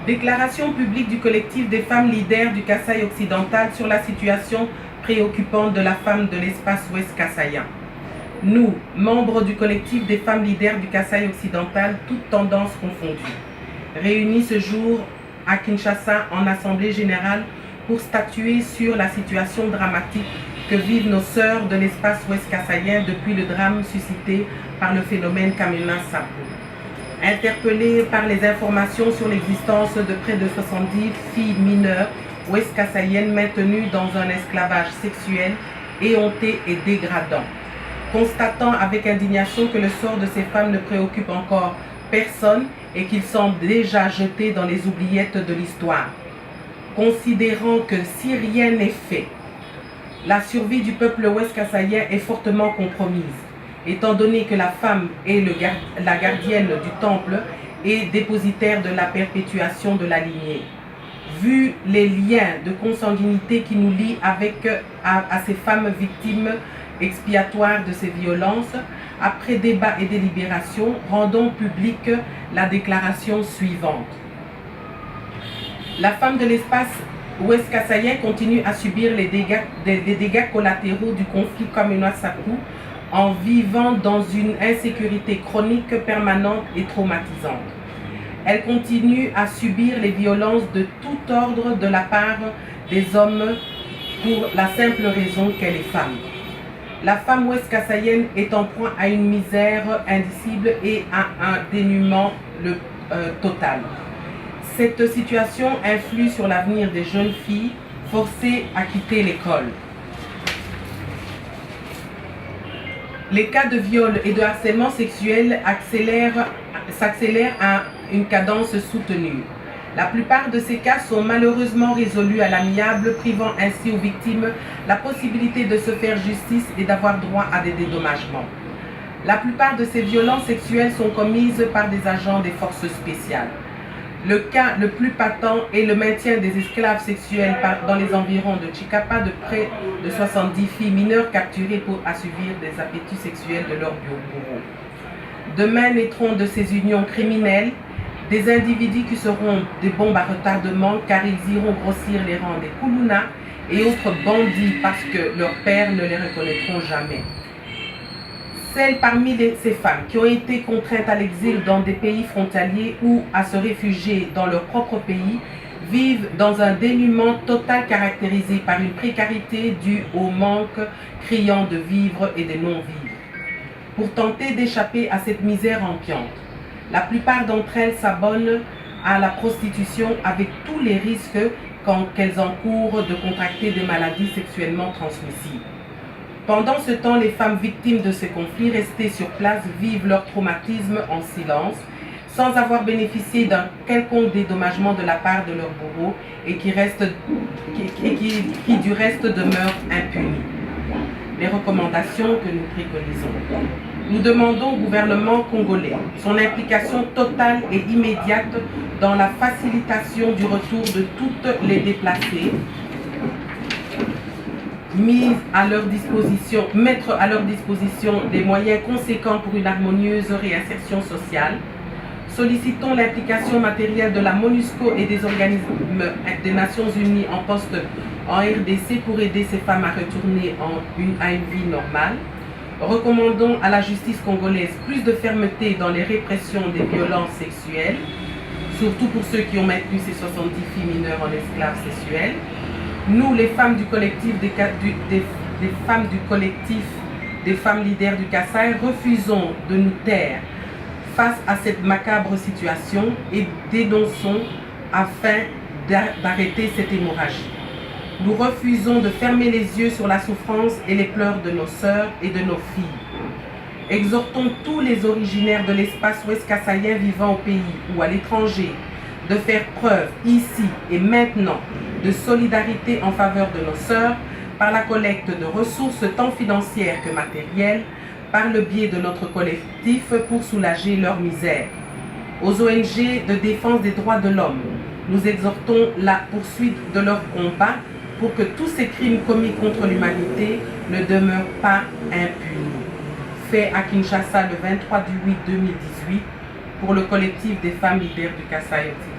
Déclaration publique du collectif des femmes leaders du Kasaï occidental sur la situation préoccupante de la femme de l'espace ouest kassaïen. Nous, membres du collectif des femmes leaders du Kasaï occidental, toutes tendances confondues, réunis ce jour à Kinshasa en assemblée générale pour statuer sur la situation dramatique que vivent nos sœurs de l'espace ouest kassaïen depuis le drame suscité par le phénomène Kamina Sappou. Interpellés par les informations sur l'existence de près de 70 filles mineures ouest kassaïennes maintenues dans un esclavage sexuel éhonté et dégradant, constatant avec indignation que le sort de ces femmes ne préoccupe encore personne et qu'ils semblent déjà jetés dans les oubliettes de l'histoire, considérant que si rien n'est fait, la survie du peuple ouest kassaïen est fortement compromise, étant donné que la femme est la gardienne du temple et dépositaire de la perpétuation de la lignée. Vu les liens de consanguinité qui nous lient à ces femmes victimes expiatoires de ces violences, après débat et délibération, rendons publique la déclaration suivante. La femme de l'espace ouest kassaïen continue à subir les dégâts collatéraux du conflit Kamina-Sappou en vivant dans une insécurité chronique permanente et traumatisante. Elle continue à subir les violences de tout ordre de la part des hommes pour la simple raison qu'elle est femme. La femme ouest kassaïenne est en proie à une misère indicible et à un dénuement total. Cette situation influe sur l'avenir des jeunes filles forcées à quitter l'école. Les cas de viol et de harcèlement sexuel s'accélèrent à une cadence soutenue. La plupart de ces cas sont malheureusement résolus à l'amiable, privant ainsi aux victimes la possibilité de se faire justice et d'avoir droit à des dédommagements. La plupart de ces violences sexuelles sont commises par des agents des forces spéciales. Le cas le plus patent est le maintien des esclaves sexuels dans les environs de Chikapa de près de 70 filles mineures capturées pour assouvir des appétits sexuels de leurs bourreaux. Demain naîtront de ces unions criminelles des individus qui seront des bombes à retardement car ils iront grossir les rangs des Koulouna et autres bandits parce que leurs pères ne les reconnaîtront jamais. Celles parmi ces femmes qui ont été contraintes à l'exil dans des pays frontaliers ou à se réfugier dans leur propre pays vivent dans un dénuement total caractérisé par une précarité due au manque criant de vivres et de non-vivres. Pour tenter d'échapper à cette misère ambiante, la plupart d'entre elles s'abonnent à la prostitution avec tous les risques qu'elles encourent de contracter des maladies sexuellement transmissibles. Pendant ce temps, les femmes victimes de ces conflits restées sur place vivent leur traumatisme en silence, sans avoir bénéficié d'un quelconque dédommagement de la part de leurs bourreaux et qui du reste demeurent impunis. Les recommandations que nous préconisons. Nous demandons au gouvernement congolais son implication totale et immédiate dans la facilitation du retour de toutes les déplacées, mettre à leur disposition des moyens conséquents pour une harmonieuse réinsertion sociale. Sollicitons l'implication matérielle de la MONUSCO et des organismes des Nations Unies en poste en RDC pour aider ces femmes à retourner à une vie normale. Recommandons à la justice congolaise plus de fermeté dans les répressions des violences sexuelles, surtout pour ceux qui ont maintenu ces 70 filles mineures en esclaves sexuels. Nous, les femmes du collectif des femmes leaders du Kasaï, refusons de nous taire face à cette macabre situation et dénonçons afin d'arrêter cette hémorragie. Nous refusons de fermer les yeux sur la souffrance et les pleurs de nos sœurs et de nos filles. Exhortons tous les originaires de l'espace ouest kassaïen vivant au pays ou à l'étranger de faire preuve ici et maintenant de solidarité en faveur de nos sœurs par la collecte de ressources tant financières que matérielles, par le biais de notre collectif pour soulager leur misère. Aux ONG de défense des droits de l'homme, nous exhortons la poursuite de leur combat pour que tous ces crimes commis contre l'humanité ne demeurent pas impunis. Fait à Kinshasa le 23 du 8 2018 pour le collectif des femmes leaders du Kasaï occidental.